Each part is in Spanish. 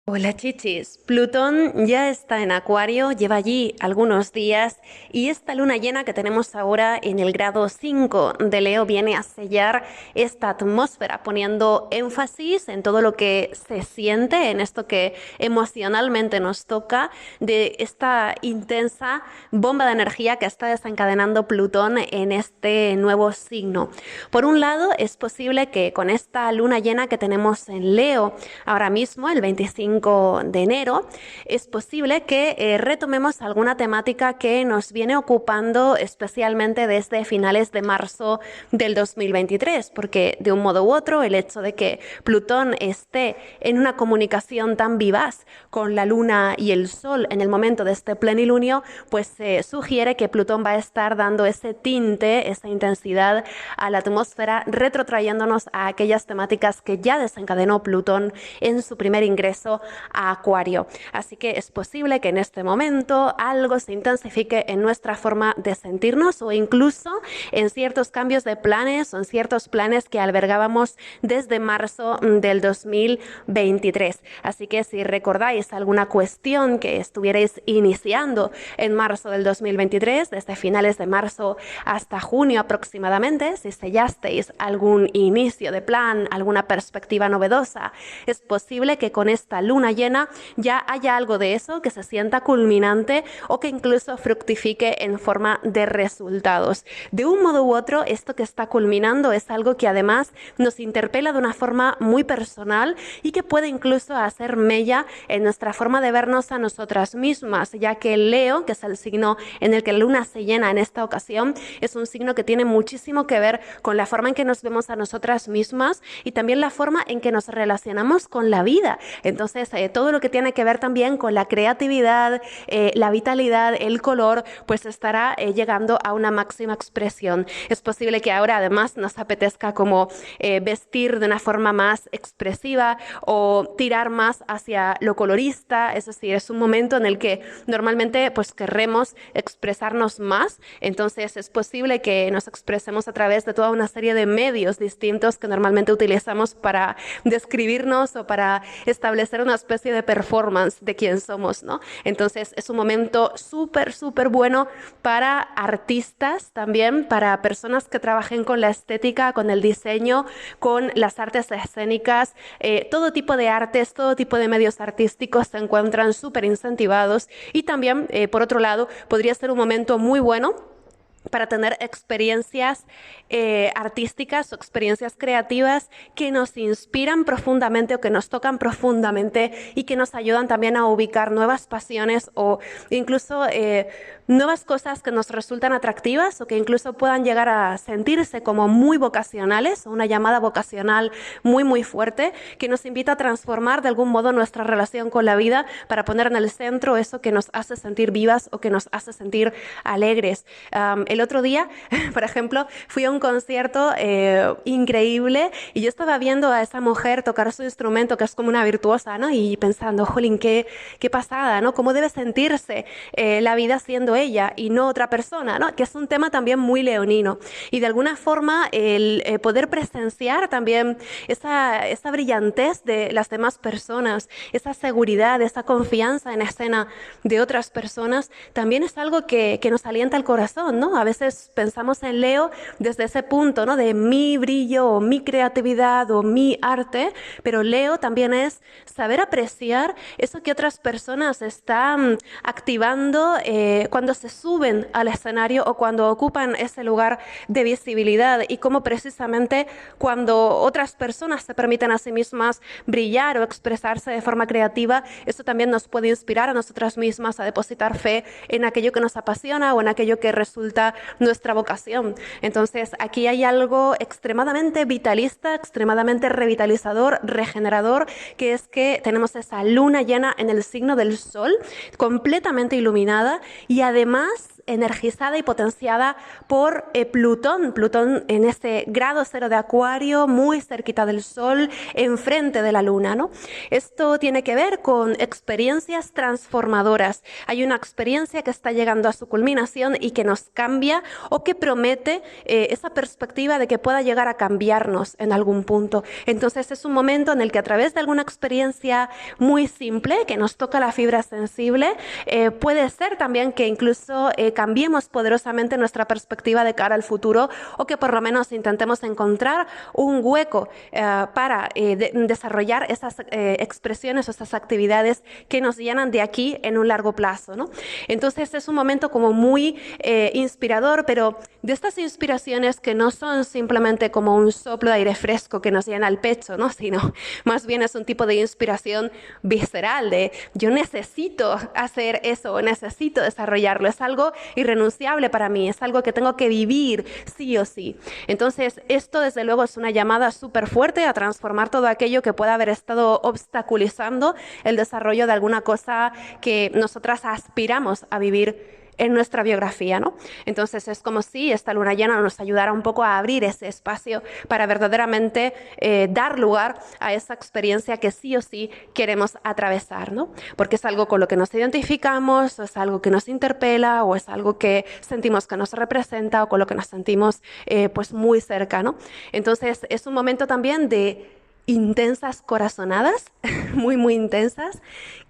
Hola chichis, Plutón ya está en Acuario, lleva allí algunos días y esta luna llena que tenemos ahora en el grado 5 de Leo viene a sellar esta atmósfera, poniendo énfasis en todo lo que se siente, en esto que emocionalmente nos toca, de esta intensa bomba de energía que está desencadenando Plutón en este nuevo signo. Por un lado, es posible que con esta luna llena que tenemos en Leo ahora mismo, el 25 de enero, es posible que retomemos alguna temática que nos viene ocupando especialmente desde finales de marzo del 2023, porque de un modo u otro el hecho de que Plutón esté en una comunicación tan vivaz con la Luna y el Sol en el momento de este plenilunio, pues sugiere que Plutón va a estar dando ese tinte, esa intensidad a la atmósfera, retrotrayéndonos a aquellas temáticas que ya desencadenó Plutón en su primer ingreso a Acuario. Así que es posible que en este momento algo se intensifique en nuestra forma de sentirnos o incluso en ciertos cambios de planes o en ciertos planes que albergábamos desde marzo del 2023. Así que si recordáis alguna cuestión que estuvierais iniciando en marzo del 2023, desde finales de marzo hasta junio aproximadamente, si sellasteis algún inicio de plan, alguna perspectiva novedosa, es posible que con esta luna llena ya haya algo de eso que se sienta culminante o que incluso fructifique en forma de resultados. De un modo u otro, esto que está culminando es algo que además nos interpela de una forma muy personal y que puede incluso hacer mella en nuestra forma de vernos a nosotras mismas, ya que el Leo, que es el signo en el que la luna se llena en esta ocasión, es un signo que tiene muchísimo que ver con la forma en que nos vemos a nosotras mismas y también la forma en que nos relacionamos con la vida. Entonces, todo lo que tiene que ver también con la creatividad, la vitalidad, el color, pues estará llegando a una máxima expresión. Es posible que ahora además nos apetezca como vestir de una forma más expresiva o tirar más hacia lo colorista, es decir, es un momento en el que normalmente pues querremos expresarnos más, entonces es posible que nos expresemos a través de toda una serie de medios distintos que normalmente utilizamos para describirnos o para establecer una especie de performance de quién somos, ¿no? Entonces es un momento súper bueno para artistas también, para personas que trabajen con la estética, con el diseño, con las artes escénicas, todo tipo de artes, todo tipo de medios artísticos se encuentran súper incentivados y también, por otro lado, podría ser un momento muy bueno para tener experiencias artísticas o experiencias creativas que nos inspiran profundamente o que nos tocan profundamente y que nos ayudan también a ubicar nuevas pasiones o incluso nuevas cosas que nos resultan atractivas o que incluso puedan llegar a sentirse como muy vocacionales o una llamada vocacional muy fuerte que nos invita a transformar de algún modo nuestra relación con la vida para poner en el centro eso que nos hace sentir vivas o que nos hace sentir alegres. El otro día, por ejemplo, fui a un concierto increíble y yo estaba viendo a esa mujer tocar su instrumento, que es como una virtuosa, ¿no? Y pensando, jolín, qué pasada, ¿no? ¿Cómo debe sentirse la vida siendo ella y no otra persona, ¿no? Que es un tema también muy leonino. Y de alguna forma el poder presenciar también esa brillantez de las demás personas, esa seguridad, esa confianza en escena de otras personas, también es algo que nos alienta el corazón, ¿no? A veces pensamos en Leo desde ese punto, ¿no? De mi brillo o mi creatividad o mi arte, pero Leo también es saber apreciar eso que otras personas están activando cuando se suben al escenario o cuando ocupan ese lugar de visibilidad y cómo precisamente cuando otras personas se permiten a sí mismas brillar o expresarse de forma creativa, eso también nos puede inspirar a nosotras mismas a depositar fe en aquello que nos apasiona o en aquello que resulta nuestra vocación. Entonces, aquí hay algo extremadamente vitalista, extremadamente revitalizador, regenerador, que es que tenemos esa luna llena en el signo del Sol, completamente iluminada y además energizada y potenciada por Plutón. Plutón en ese grado 0 de Acuario, muy cerquita del Sol, enfrente de la Luna, ¿no? Esto tiene que ver con experiencias transformadoras. Hay una experiencia que está llegando a su culminación y que nos cambia o que promete esa perspectiva de que pueda llegar a cambiarnos en algún punto. Entonces es un momento en el que a través de alguna experiencia muy simple que nos toca la fibra sensible, puede ser también que incluso cambiemos poderosamente nuestra perspectiva de cara al futuro, o que por lo menos intentemos encontrar un hueco para desarrollar esas expresiones o esas actividades que nos llenan de aquí en un largo plazo, ¿no? Entonces es un momento como muy inspirador, pero de estas inspiraciones que no son simplemente como un soplo de aire fresco que nos llena el pecho, ¿no? Sino más bien es un tipo de inspiración visceral de yo necesito hacer eso, necesito desarrollarlo, es algo irrenunciable para mí, es algo que tengo que vivir sí o sí. Entonces esto desde luego es una llamada súper fuerte a transformar todo aquello que pueda haber estado obstaculizando el desarrollo de alguna cosa que nosotras aspiramos a vivir en nuestra biografía, ¿no? Entonces es como si esta luna llena nos ayudara un poco a abrir ese espacio para verdaderamente dar lugar a esa experiencia que sí o sí queremos atravesar, ¿no? Porque es algo con lo que nos identificamos, o es algo que nos interpela, o es algo que sentimos que nos representa, o con lo que nos sentimos pues muy cerca, ¿no? Entonces es un momento también de intensas corazonadas, muy, muy intensas,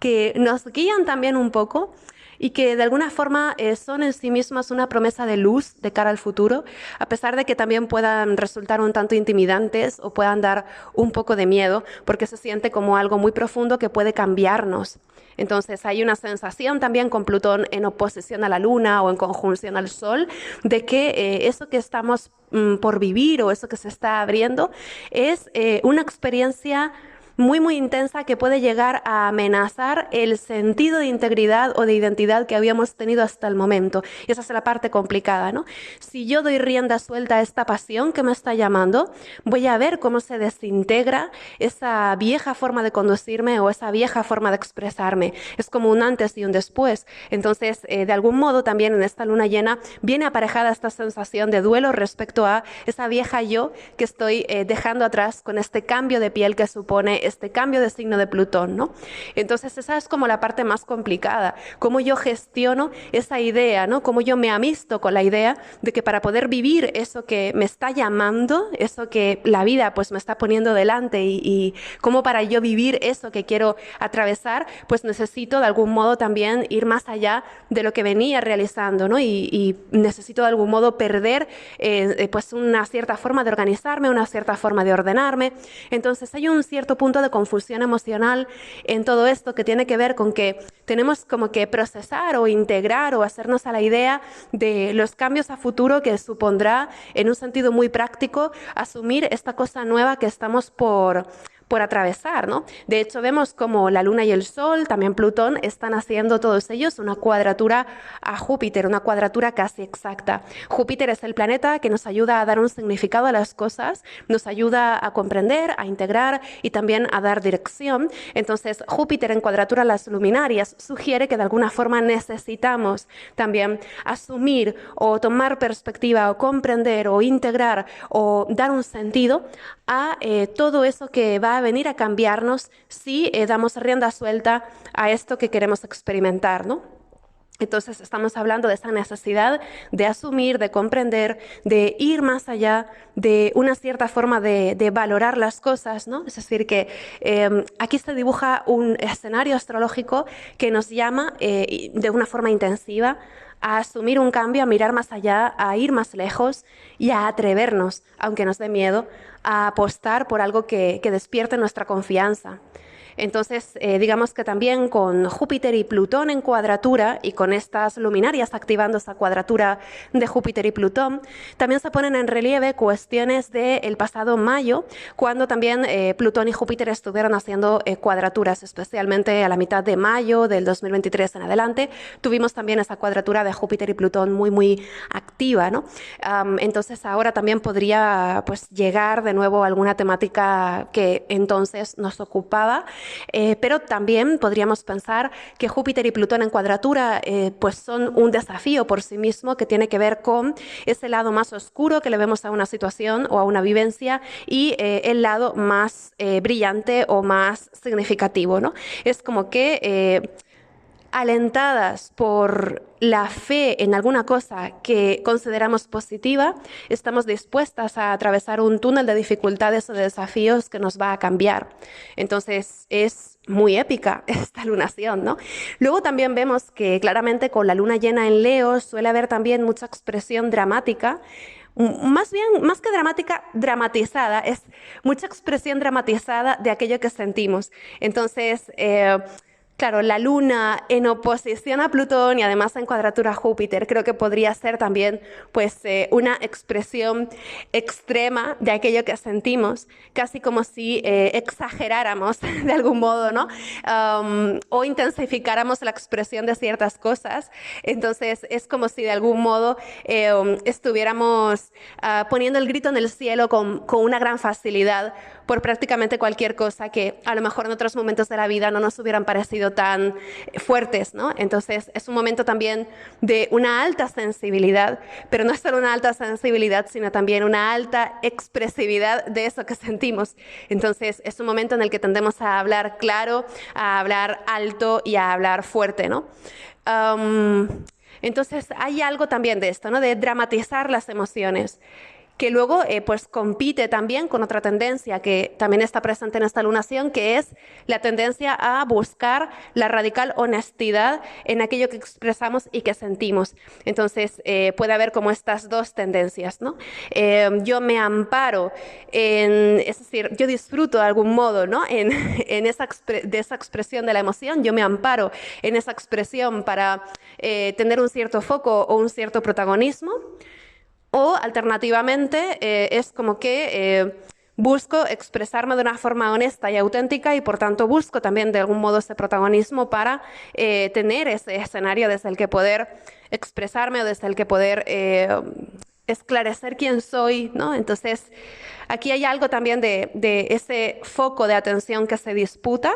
que nos guían también un poco y que de alguna forma son en sí mismas una promesa de luz de cara al futuro, a pesar de que también puedan resultar un tanto intimidantes o puedan dar un poco de miedo, porque se siente como algo muy profundo que puede cambiarnos. Entonces hay una sensación también con Plutón en oposición a la Luna o en conjunción al Sol, de que eso que estamos por vivir o eso que se está abriendo es una experiencia muy, muy intensa que puede llegar a amenazar el sentido de integridad o de identidad que habíamos tenido hasta el momento. Y esa es la parte complicada, ¿no? Si yo doy rienda suelta a esta pasión que me está llamando, voy a ver cómo se desintegra esa vieja forma de conducirme o esa vieja forma de expresarme. Es como un antes y un después. Entonces, de algún modo también en esta luna llena viene aparejada esta sensación de duelo respecto a esa vieja yo que estoy dejando atrás con este cambio de piel que supone este cambio de signo de Plutón, ¿no? Entonces esa es como la parte más complicada, cómo yo gestiono esa idea, ¿no? Cómo yo me amisto con la idea de que para poder vivir eso que me está llamando, eso que la vida pues me está poniendo delante y cómo para yo vivir eso que quiero atravesar, pues necesito de algún modo también ir más allá de lo que venía realizando, ¿no? Y necesito de algún modo perder pues una cierta forma de organizarme, una cierta forma de ordenarme. Entonces hay un cierto punto de confusión emocional en todo esto que tiene que ver con que tenemos como que procesar o integrar o hacernos a la idea de los cambios a futuro que supondrá en un sentido muy práctico asumir esta cosa nueva que estamos por atravesar, ¿no? De hecho, vemos como la Luna y el Sol, también Plutón, están haciendo todos ellos una cuadratura a Júpiter, una cuadratura casi exacta. Júpiter es el planeta que nos ayuda a dar un significado a las cosas, nos ayuda a comprender, a integrar y también a dar dirección. Entonces, Júpiter en cuadratura a las luminarias sugiere que de alguna forma necesitamos también asumir o tomar perspectiva o comprender o integrar o dar un sentido a todo eso que va a venir a cambiarnos si damos rienda suelta a esto que queremos experimentar, ¿no? Entonces estamos hablando de esa necesidad de asumir, de comprender, de ir más allá, de una cierta forma de valorar las cosas, ¿no? Es decir, que aquí se dibuja un escenario astrológico que nos llama de una forma intensiva a asumir un cambio, a mirar más allá, a ir más lejos y a atrevernos, aunque nos dé miedo, a apostar por algo que despierte nuestra confianza. Entonces, digamos que también con Júpiter y Plutón en cuadratura y con estas luminarias activando esa cuadratura de Júpiter y Plutón, también se ponen en relieve cuestiones del pasado mayo, cuando también Plutón y Júpiter estuvieron haciendo cuadraturas, especialmente a la mitad de mayo del 2023 en adelante. Tuvimos también esa cuadratura de Júpiter y Plutón muy, muy activa, ¿no? Entonces, ahora también podría pues, llegar de nuevo alguna temática que entonces nos ocupaba, Pero también podríamos pensar que Júpiter y Plutón en cuadratura pues son un desafío por sí mismo que tiene que ver con ese lado más oscuro que le vemos a una situación o a una vivencia y el lado más brillante o más significativo, ¿no? Es como que alentadas por la fe en alguna cosa que consideramos positiva, estamos dispuestas a atravesar un túnel de dificultades o de desafíos que nos va a cambiar. Entonces es muy épica esta lunación, ¿no? Luego también vemos que claramente con la luna llena en Leo suele haber también mucha expresión dramática. Más bien, más que dramática, dramatizada, es mucha expresión dramatizada de aquello que sentimos. Entonces, claro, la luna en oposición a Plutón y además en cuadratura a Júpiter, creo que podría ser también pues, una expresión extrema de aquello que sentimos, casi como si exageráramos de algún modo, ¿no? O intensificáramos la expresión de ciertas cosas. Entonces es como si de algún modo estuviéramos poniendo el grito en el cielo con una gran facilidad por prácticamente cualquier cosa que a lo mejor en otros momentos de la vida no nos hubieran parecido tan fuertes, ¿no? Entonces es un momento también de una alta sensibilidad, pero no es solo una alta sensibilidad, sino también una alta expresividad de eso que sentimos. Entonces es un momento en el que tendemos a hablar claro, a hablar alto y a hablar fuerte, ¿no? Entonces hay algo también de esto, ¿no? De dramatizar las emociones, que luego pues compite también con otra tendencia que también está presente en esta lunación, que es la tendencia a buscar la radical honestidad en aquello que expresamos y que sentimos. Entonces puede haber como estas dos tendencias, ¿no? Yo me amparo es decir, yo disfruto de algún modo, ¿no? En de esa expresión de la emoción, yo me amparo en esa expresión para tener un cierto foco o un cierto protagonismo. O alternativamente es como que busco expresarme de una forma honesta y auténtica y por tanto busco también de algún modo ese protagonismo para tener ese escenario desde el que poder expresarme o desde el que poder esclarecer quién soy, ¿no? Entonces aquí hay algo también de ese foco de atención que se disputa,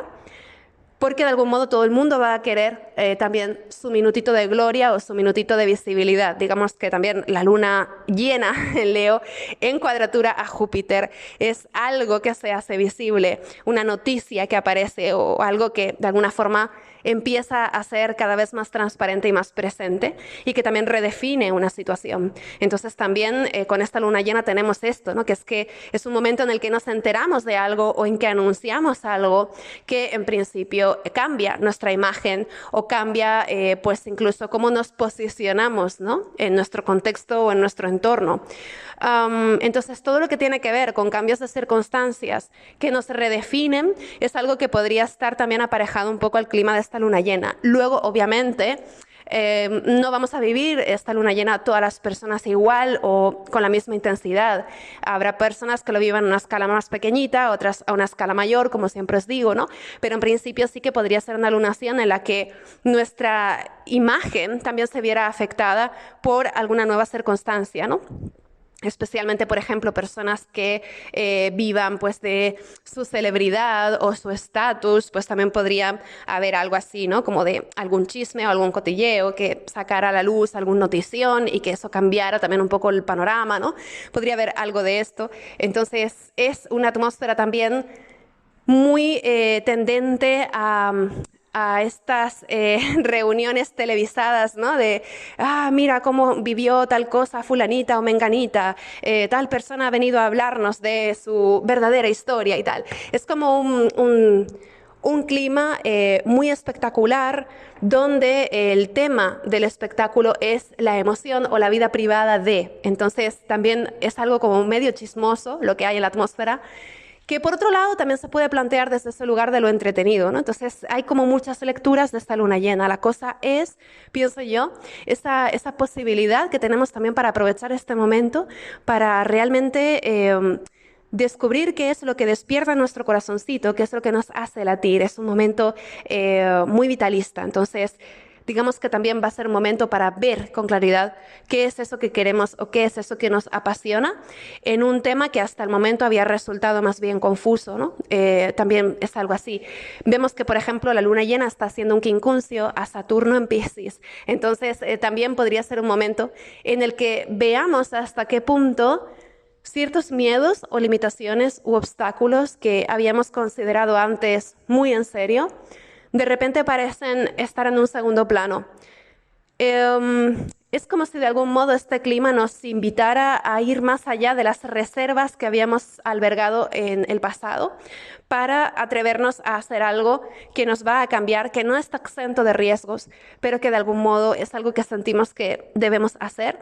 porque de algún modo todo el mundo va a querer también su minutito de gloria o su minutito de visibilidad. Digamos que también la luna llena en Leo en cuadratura a Júpiter es algo que se hace visible, una noticia que aparece o algo que de alguna forma empieza a ser cada vez más transparente y más presente y que también redefine una situación. Entonces también con esta luna llena tenemos esto, ¿no? Que es un momento en el que nos enteramos de algo o en que anunciamos algo que en principio cambia nuestra imagen o cambia pues incluso cómo nos posicionamos, ¿no? En nuestro contexto o en nuestro entorno. Entonces todo lo que tiene que ver con cambios de circunstancias que nos redefinen es algo que podría estar también aparejado un poco al clima de esta luna llena. Luego, obviamente, no vamos a vivir esta luna llena todas las personas igual o con la misma intensidad. Habrá personas que lo vivan a una escala más pequeñita, otras a una escala mayor, como siempre os digo, ¿no? Pero en principio sí que podría ser una lunación en la que nuestra imagen también se viera afectada por alguna nueva circunstancia, ¿no? Especialmente, por ejemplo, personas que vivan pues de su celebridad o su estatus, pues también podría haber algo así, ¿no? Como de algún chisme o algún cotilleo que sacara a la luz alguna notición y que eso cambiara también un poco el panorama, ¿no? Podría haber algo de esto. Entonces es una atmósfera también muy tendente a estas reuniones televisadas, ¿no? De, mira cómo vivió tal cosa fulanita o menganita, tal persona ha venido a hablarnos de su verdadera historia y tal. Es como un clima muy espectacular donde el tema del espectáculo es la emoción o la vida privada de. Entonces también es algo como medio chismoso lo que hay en la atmósfera, que por otro lado también se puede plantear desde ese lugar de lo entretenido, ¿no? Entonces hay como muchas lecturas de esta luna llena. La cosa es, pienso yo, esa posibilidad que tenemos también para aprovechar este momento, para realmente descubrir qué es lo que despierta nuestro corazoncito, qué es lo que nos hace latir. Es un momento muy vitalista. Entonces digamos que también va a ser un momento para ver con claridad qué es eso que queremos o qué es eso que nos apasiona en un tema que hasta el momento había resultado más bien confuso, ¿no? También es algo así. Vemos que, por ejemplo, la luna llena está haciendo un quincuncio a Saturno en Piscis. Entonces, también podría ser un momento en el que veamos hasta qué punto ciertos miedos o limitaciones u obstáculos que habíamos considerado antes muy en serio, de repente parecen estar en un segundo plano. Es como si de algún modo este clima nos invitara a ir más allá de las reservas que habíamos albergado en el pasado para atrevernos a hacer algo que nos va a cambiar, que no está exento de riesgos, pero que de algún modo es algo que sentimos que debemos hacer.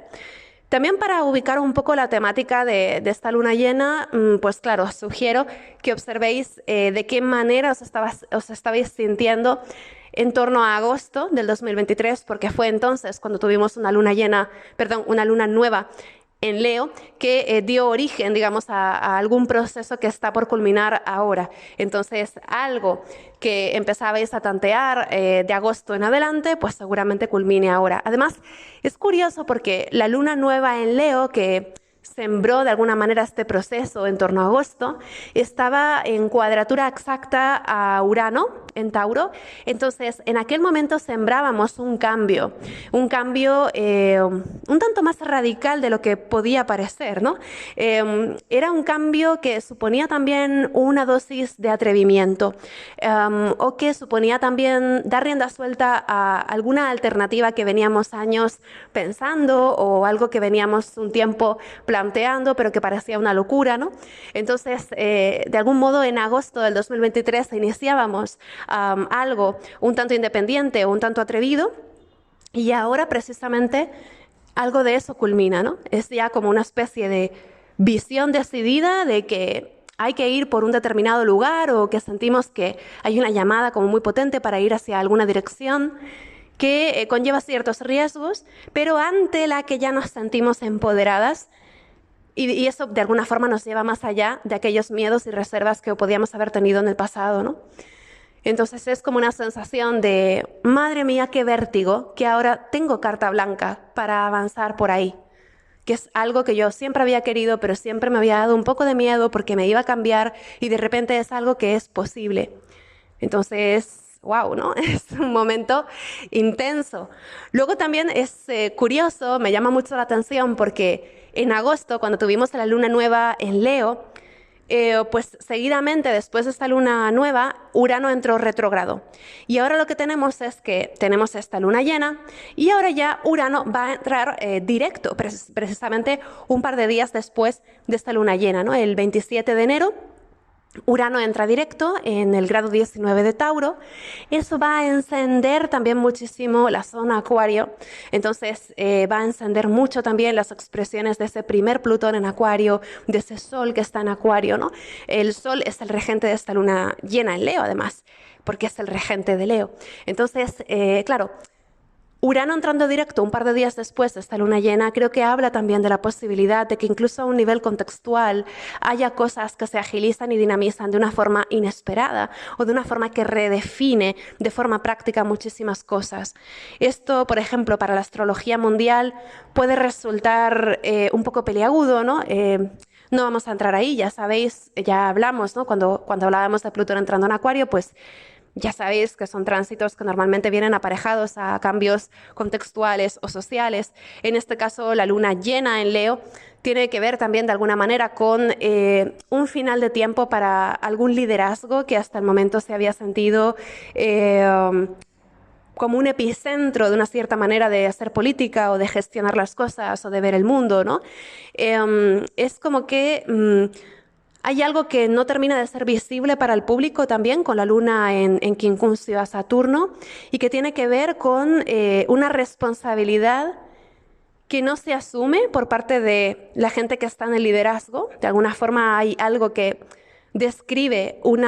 También para ubicar un poco la temática de esta luna llena, pues claro, os sugiero que observéis de qué manera os estabais sintiendo en torno a agosto del 2023, porque fue entonces cuando tuvimos una luna llena, perdón, una luna nueva en Leo, que dio origen, digamos, a algún proceso que está por culminar ahora. Entonces, algo que empezabais a tantear de agosto en adelante, pues seguramente culmine ahora. Además, es curioso porque la luna nueva en Leo, que sembró de alguna manera este proceso en torno a agosto, estaba en cuadratura exacta a Urano en Tauro. Entonces, en aquel momento sembrábamos un cambio un tanto más radical de lo que podía parecer, ¿no? Era un cambio que suponía también una dosis de atrevimiento, o que suponía también dar rienda suelta a alguna alternativa que veníamos años pensando o algo que veníamos un tiempo planteando, pero que parecía una locura, ¿no? Entonces, de algún modo, en agosto del 2023 iniciábamos algo un tanto independiente o un tanto atrevido, y ahora precisamente algo de eso culmina, ¿no? Es ya como una especie de visión decidida de que hay que ir por un determinado lugar o que sentimos que hay una llamada como muy potente para ir hacia alguna dirección que conlleva ciertos riesgos, pero ante la que ya nos sentimos empoderadas. Y eso de alguna forma nos lleva más allá de aquellos miedos y reservas que podíamos haber tenido en el pasado, ¿no? Entonces es como una sensación de, madre mía, qué vértigo, que ahora tengo carta blanca para avanzar por ahí, que es algo que yo siempre había querido, pero siempre me había dado un poco de miedo porque me iba a cambiar y de repente es algo que es posible. Entonces, wow, ¿no? Es un momento intenso. Luego también es curioso, me llama mucho la atención porque en agosto, cuando tuvimos la luna nueva en Leo, pues seguidamente después de esta luna nueva, Urano entró retrógrado. Y ahora lo que tenemos es que tenemos esta luna llena y ahora ya Urano va a entrar directo, precisamente un par de días después de esta luna llena, ¿no? El 27 de enero. Urano entra directo en el grado 19 de Tauro. Eso va a encender también muchísimo la zona Acuario. Entonces va a encender mucho también las expresiones de ese primer Plutón en Acuario, de ese Sol que está en Acuario, ¿no? El Sol es el regente de esta luna llena en Leo, además, porque es el regente de Leo. Entonces, claro, Urano entrando directo un par de días después de esta luna llena, creo que habla también de la posibilidad de que incluso a un nivel contextual haya cosas que se agilizan y dinamizan de una forma inesperada o de una forma que redefine de forma práctica muchísimas cosas. Esto, por ejemplo, para la astrología mundial puede resultar un poco peliagudo, ¿no? No vamos a entrar ahí, ya sabéis, ya hablamos, ¿no? Cuando hablábamos de Plutón entrando en Acuario, pues ya sabéis que son tránsitos que normalmente vienen aparejados a cambios contextuales o sociales. En este caso, la luna llena en Leo tiene que ver también de alguna manera con un final de tiempo para algún liderazgo que hasta el momento se había sentido como un epicentro de una cierta manera de hacer política o de gestionar las cosas o de ver el mundo, ¿no? Es como que hay algo que no termina de ser visible para el público también con la luna en quincuncio a Saturno y que tiene que ver con una responsabilidad que no se asume por parte de la gente que está en el liderazgo. De alguna forma hay algo que describe un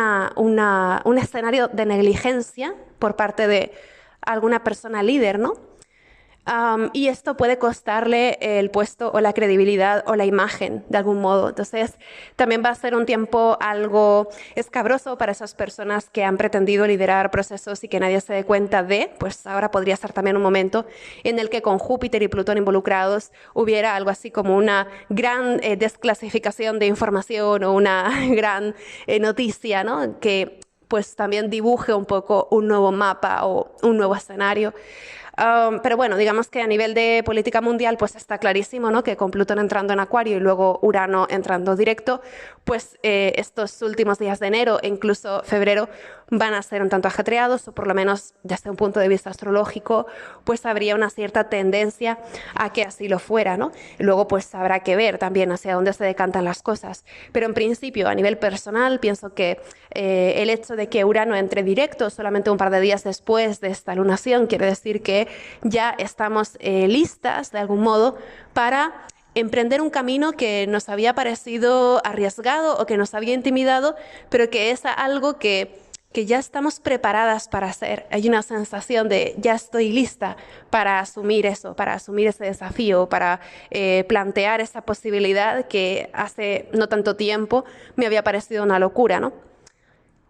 escenario de negligencia por parte de alguna persona líder, ¿no? Y esto puede costarle el puesto o la credibilidad o la imagen de algún modo. Entonces, también va a ser un tiempo algo escabroso para esas personas que han pretendido liderar procesos y que nadie se dé cuenta de, pues ahora podría ser también un momento en el que con Júpiter y Plutón involucrados hubiera algo así como una gran desclasificación de información o una gran noticia, ¿no? Que pues también dibuje un poco un nuevo mapa o un nuevo escenario. Pero bueno, digamos que a nivel de política mundial pues está clarísimo, ¿no? Que con Plutón entrando en Acuario y luego Urano entrando directo, pues estos últimos días de enero e incluso febrero van a ser un tanto ajetreados, o por lo menos desde un punto de vista astrológico, pues habría una cierta tendencia a que así lo fuera, ¿no? Luego pues habrá que ver también hacia dónde se decantan las cosas. Pero en principio, a nivel personal, pienso que el hecho de que Urano entre directo solamente un par de días después de esta lunación quiere decir que ya estamos listas de algún modo para emprender un camino que nos había parecido arriesgado o que nos había intimidado, pero que es algo que ya estamos preparadas para hacer. Hay una sensación de ya estoy lista para asumir eso, para asumir ese desafío, para plantear esa posibilidad que hace no tanto tiempo me había parecido una locura, ¿no?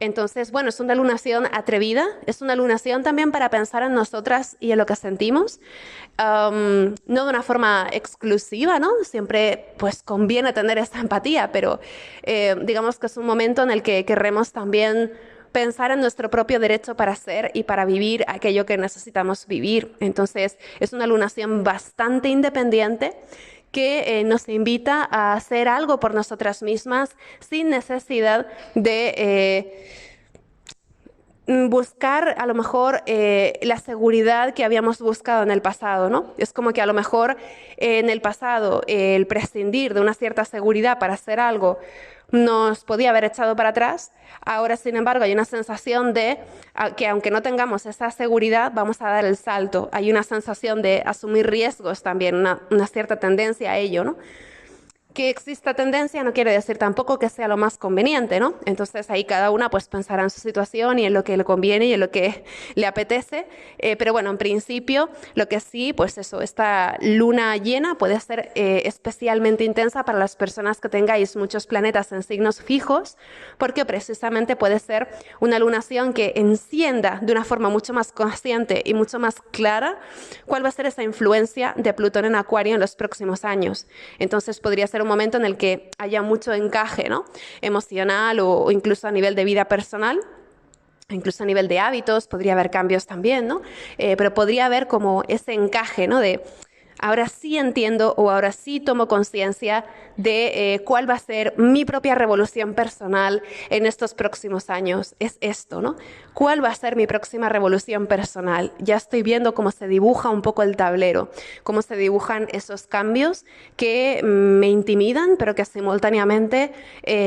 Entonces, bueno, es una lunación atrevida, es una lunación también para pensar en nosotras y en lo que sentimos, no de una forma exclusiva, ¿no? Siempre pues conviene tener esta empatía, pero digamos que es un momento en el que querremos también pensar en nuestro propio derecho para ser y para vivir aquello que necesitamos vivir. Entonces, es una lunación bastante independiente que nos invita a hacer algo por nosotras mismas sin necesidad de buscar a lo mejor la seguridad que habíamos buscado en el pasado, ¿no? Es como que a lo mejor en el pasado el prescindir de una cierta seguridad para hacer algo nos podía haber echado para atrás. Ahora, sin embargo, hay una sensación de que aunque no tengamos esa seguridad, vamos a dar el salto. Hay una sensación de asumir riesgos también, una cierta tendencia a ello, ¿no? Que exista tendencia no quiere decir tampoco que sea lo más conveniente, ¿no? Entonces ahí cada una pues pensará en su situación y en lo que le conviene y en lo que le apetece, pero bueno, en principio lo que sí, pues eso, esta luna llena puede ser especialmente intensa para las personas que tengáis muchos planetas en signos fijos, porque precisamente puede ser una lunación que encienda de una forma mucho más consciente y mucho más clara cuál va a ser esa influencia de Plutón en Acuario en los próximos años. Entonces podría ser un momento en el que haya mucho encaje, ¿no? Emocional o incluso a nivel de vida personal. Incluso a nivel de hábitos podría haber cambios también, ¿no? Pero podría haber como ese encaje, ¿no? De ahora sí entiendo o ahora sí tomo conciencia de cuál va a ser mi propia revolución personal en estos próximos años. Es esto, ¿no? ¿Cuál va a ser mi próxima revolución personal? Ya estoy viendo cómo se dibuja un poco el tablero, cómo se dibujan esos cambios que me intimidan, pero que simultáneamente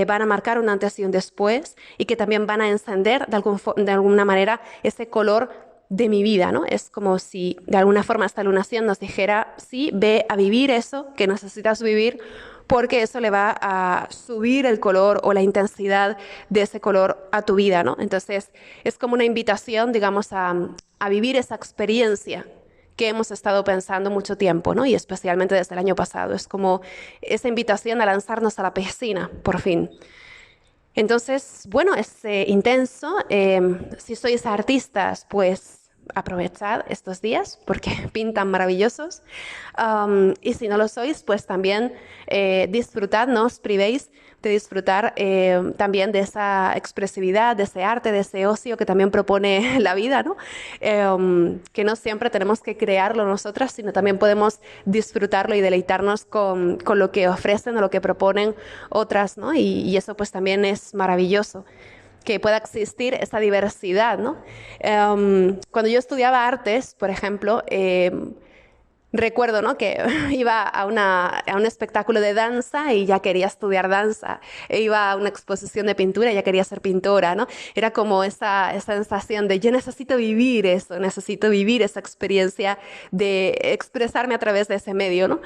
van a marcar un antes y un después y que también van a encender de alguna manera ese color de mi vida, ¿no? Es como si de alguna forma esta lunación nos dijera, sí, ve a vivir eso que necesitas vivir porque eso le va a subir el color o la intensidad de ese color a tu vida, ¿no? Entonces es como una invitación, digamos, a vivir esa experiencia que hemos estado pensando mucho tiempo, ¿no? Y especialmente desde el año pasado. Es como esa invitación a lanzarnos a la piscina, por fin. Entonces, bueno, es intenso. Si sois artistas, pues aprovechad estos días porque pintan maravillosos. Y si no lo sois, pues también disfrutad, no os privéis de disfrutar también de esa expresividad, de ese arte, de ese ocio que también propone la vida, ¿no? Que no siempre tenemos que crearlo nosotras, sino también podemos disfrutarlo y deleitarnos con lo que ofrecen o lo que proponen otras, ¿no? Y eso pues también es maravilloso, que pueda existir esa diversidad, ¿no? Cuando yo estudiaba artes, por ejemplo, recuerdo, ¿no? Que iba a un espectáculo de danza y ya quería estudiar danza. Iba a una exposición de pintura y ya quería ser pintora, ¿no? Era como esa sensación de yo necesito vivir eso, necesito vivir esa experiencia de expresarme a través de ese medio, ¿no?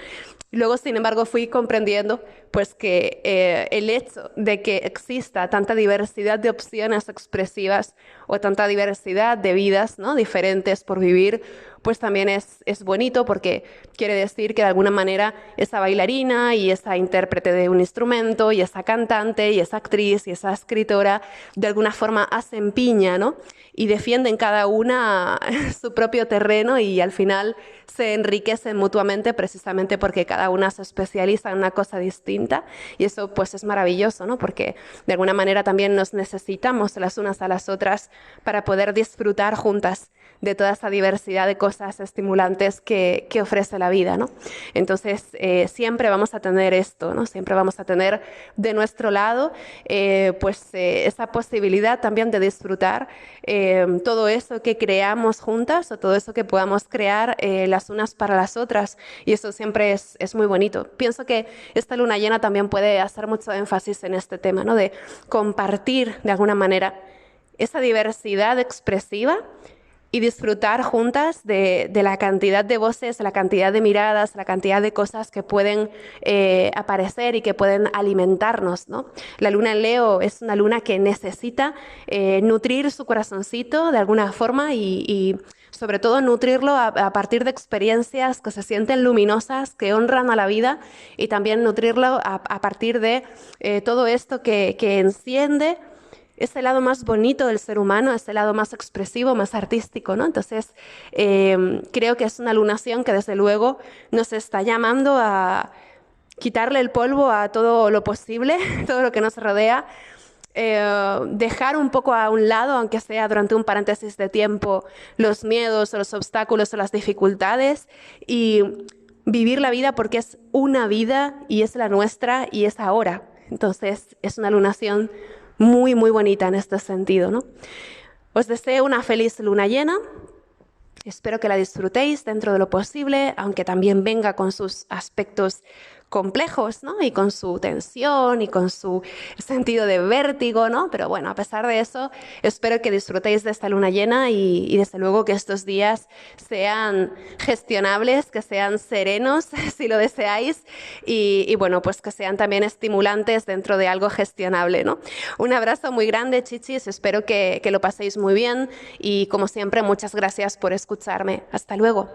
Luego, sin embargo, fui comprendiendo pues que el hecho de que exista tanta diversidad de opciones expresivas o tanta diversidad de vidas, ¿no? Diferentes por vivir, pues también es bonito porque quiere decir que de alguna manera esa bailarina y esa intérprete de un instrumento y esa cantante y esa actriz y esa escritora de alguna forma hacen piña, ¿no? Y defienden cada una su propio terreno y al final se enriquecen mutuamente precisamente porque cada una se especializa en una cosa distinta y eso pues es maravilloso, ¿no? Porque de alguna manera también nos necesitamos las unas a las otras para poder disfrutar juntas de toda esa diversidad de cosas estimulantes que ofrece la vida, ¿no? Entonces, siempre vamos a tener esto, ¿no? Siempre vamos a tener de nuestro lado esa posibilidad también de disfrutar todo eso que creamos juntas o todo eso que podamos crear las unas para las otras. Y eso siempre es muy bonito. Pienso que esta luna llena también puede hacer mucho énfasis en este tema, ¿no? De compartir de alguna manera esa diversidad expresiva y disfrutar juntas de la cantidad de voces, la cantidad de miradas, la cantidad de cosas que pueden aparecer y que pueden alimentarnos, ¿no? La luna en Leo es una luna que necesita nutrir su corazoncito de alguna forma y sobre todo nutrirlo a partir de experiencias que se sienten luminosas, que honran a la vida y también nutrirlo a partir de todo esto que enciende ese lado más bonito del ser humano, ese lado más expresivo, más artístico, ¿no? Entonces, creo que es una lunación que desde luego nos está llamando a quitarle el polvo a todo lo posible, todo lo que nos rodea, dejar un poco a un lado, aunque sea durante un paréntesis de tiempo, los miedos o los obstáculos o las dificultades y vivir la vida porque es una vida y es la nuestra y es ahora. Entonces, es una lunación muy, muy bonita en este sentido, ¿no? Os deseo una feliz luna llena. Espero que la disfrutéis dentro de lo posible, aunque también venga con sus aspectos complejos, ¿no? Y con su tensión y con su sentido de vértigo, ¿no? Pero bueno, a pesar de eso, espero que disfrutéis de esta luna llena y desde luego que estos días sean gestionables, que sean serenos, si lo deseáis, y bueno, pues que sean también estimulantes dentro de algo gestionable, ¿no? Un abrazo muy grande, chichis, espero que lo paséis muy bien y como siempre, muchas gracias por escucharme. Hasta luego.